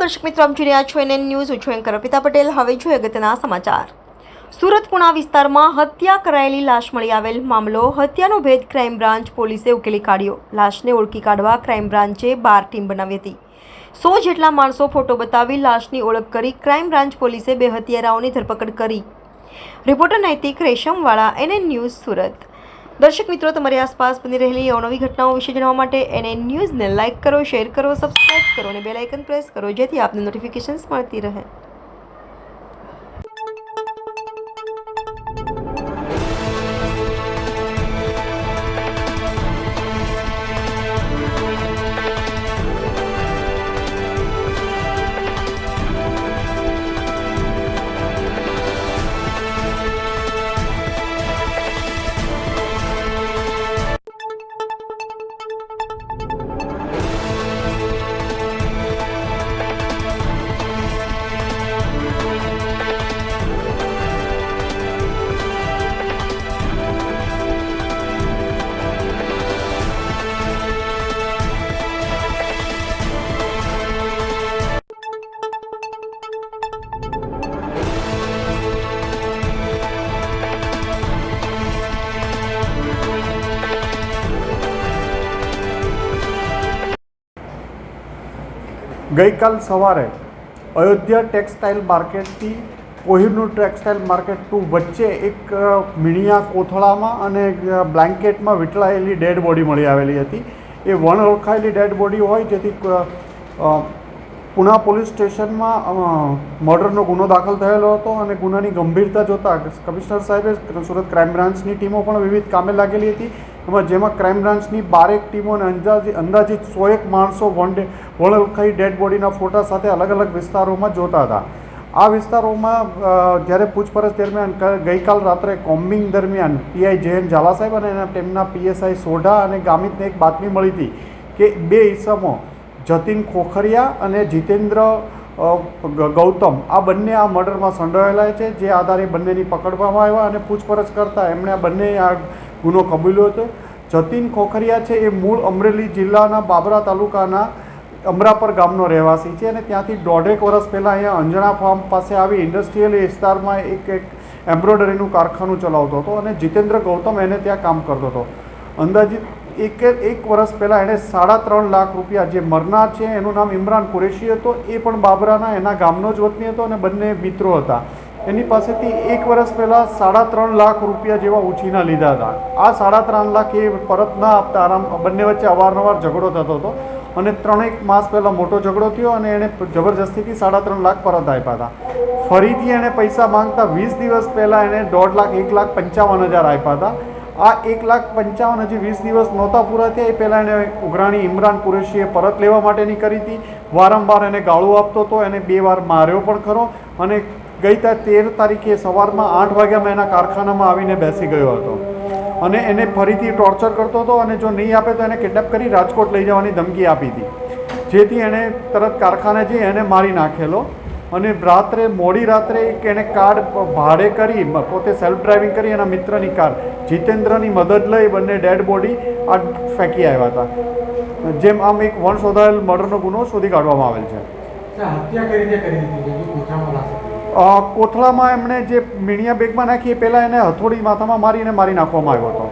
દર્શક મિત્રો, આપ જોઈ રહ્યા છો NN ન્યૂઝ. હું છું એન્કર અર્પિતા પટેલ. હવે જોઈએ અગત્યના સમાચાર. સુરત પુણા વિસ્તારમાં હત્યા કરાયેલી લાશ મળી આવેલ મામલો. હત્યાનો ભેદ ક્રાઇમ બ્રાન્ચ પોલીસે ઉકેલી કાઢ્યો. લાશને ઓળખી કાઢવા ક્રાઇમ બ્રાન્ચે 12 ટીમ બનાવી હતી. 100 જેટલા માણસો ફોટો બતાવી લાશની ઓળખ કરી ક્રાઇમ બ્રાન્ચ પોલીસે 2 હત્યારાઓની ધરપકડ કરી. રિપોર્ટર નૈતિક રેશમવાળા, NN ન્યૂઝ, સુરત. દર્શક મિત્રો, તમારી આસપાસ બની રહેલી અવનવી ઘટનાઓ વિશે જાણવા માટે NN ન્યૂઝને લાઇક કરો, શેર કરો, સબસ્ક્રાઇબ કરો અને બેલ આઇકન પ્રેસ કરો, જેથી આપને નોટિફિકેશન્સ મળતી રહે. ગઈકાલ સવારે અયોધ્યા ટેક્સટાઇલ માર્કેટથી કોહિનૂર ટેક્સટાઇલ માર્કેટ 2 વચ્ચે એક મીણિયા કોથળામાં અને બ્લેન્કેટમાં વીંટળાયેલી ડેડ બોડી મળી આવેલી હતી. એ વણઓળખાયેલી ડેડ બોડી હોય, જેથી પુણા પોલીસ સ્ટેશનમાં મર્ડરનો ગુનો દાખલ થયેલો હતો અને ગુનાની ગંભીરતા જોતાં કમિશનર સાહેબે સુરત ક્રાઇમ બ્રાન્ચની ટીમો પણ વિવિધ કામે લાગેલી હતી. જેમાં ક્રાઇમ બ્રાન્ચની 12 ટીમોને અંદાજિત 101 માણસો વણઓળખાઈ ડેડ બોડીના ફોટા સાથે અલગ અલગ વિસ્તારોમાં જોતા હતા. આ વિસ્તારોમાં જ્યારે પૂછપરછ દરમિયાન ગઈકાલ રાત્રે કોમ્બિંગ દરમિયાન PI જયંત ઝાલા સાહેબ અને તેમના PSI સોઢા અને ગામિતને એક બાતમી મળી હતી કે 2 ઈસમો જતીન ખોખરિયા અને જીતેન્દ્ર ગૌતમ આ બંને આ મર્ડરમાં સંડોવાયેલા છે. જે આધારે બંનેની પકડવામાં આવ્યા અને પૂછપરછ કરતાં એમણે આ બંને આ ગુનો કબૂલ્યો હતો. જતીન ખોખરિયા છે એ મૂળ અમરેલી જિલ્લાના બાબરા તાલુકાના અમરાપર ગામનો રહેવાસી છે અને ત્યાંથી 1.5 વર્ષ પહેલાં અહીંયા અંજણા ફાર્મ પાસે આવી ઇન્ડસ્ટ્રીયલ વિસ્તારમાં એક એમ્બ્રોઇડરીનું કારખાનું ચલાવતો હતો અને જીતેન્દ્ર ગૌતમ એને ત્યાં કામ કરતો હતો. અંદાજિત એક વર્ષ પહેલાં એણે 3.5 લાખ રૂપિયા, જે મરનાર છે એનું નામ ઇમરાન કુરેશી હતો, એ પણ બાબરાના એના ગામનો જ વતની હતો અને બંને મિત્રો હતા. એની પાસેથી 1 વર્ષ પહેલાં 3.5 લાખ રૂપિયા જેવા ઉછીના લીધા હતા. આ 3.5 લાખ એ પરત ના આપતા બંને વચ્ચે અવારનવાર ઝઘડો થતો હતો અને 3-1 માસ પહેલાં મોટો ઝઘડો થયો અને એણે જબરજસ્તીથી 3.5 લાખ પરત આપ્યા હતા. ફરીથી એણે પૈસા માંગતા 20 દિવસ પહેલાં એણે 1.5 લાખ 1,55,000 આપ્યા હતા. આ 1,55,000 હજી 20 દિવસ નહોતા પૂરા થયા એ પહેલાં એને ઉઘરાણી ઇમરાન કુરેશીએ પરત લેવા માટેની કરી હતી. વારંવાર એને ગાળું આપતો હતો, એને 2 વાર માર્યો પણ ખરો અને ગઈ 13 તારીખે સવારમાં 8 વાગ્યામાં એના કારખાનામાં આવીને બેસી ગયો હતો અને એને ફરીથી ટોર્ચર કરતો હતો અને જો નહીં આપે તો એને કિડનેપ કરી રાજકોટ લઈ જવાની ધમકી આપી હતી, જેથી એણે તરત કારખાને જઈ એને મારી નાખેલો. અને મોડી રાત્રે એને કાર ભાડે કરી, પોતે સેલ્ફ ડ્રાઇવિંગ કરી એના મિત્રની કાર જીતેન્દ્રની મદદ લઈ બંને ડેડ બોડી આ ફેંકી આવ્યા હતા. જેમ આમ એક વણ શોધાયેલ મર્ડરનો ગુનો શોધી કાઢવામાં આવેલ છે. કોથળામાં એમણે જે મીણિયા બેગમાં નાખી એ પહેલાં એને હથોડી માથામાં મારીને મારી નાખવામાં આવ્યો હતો.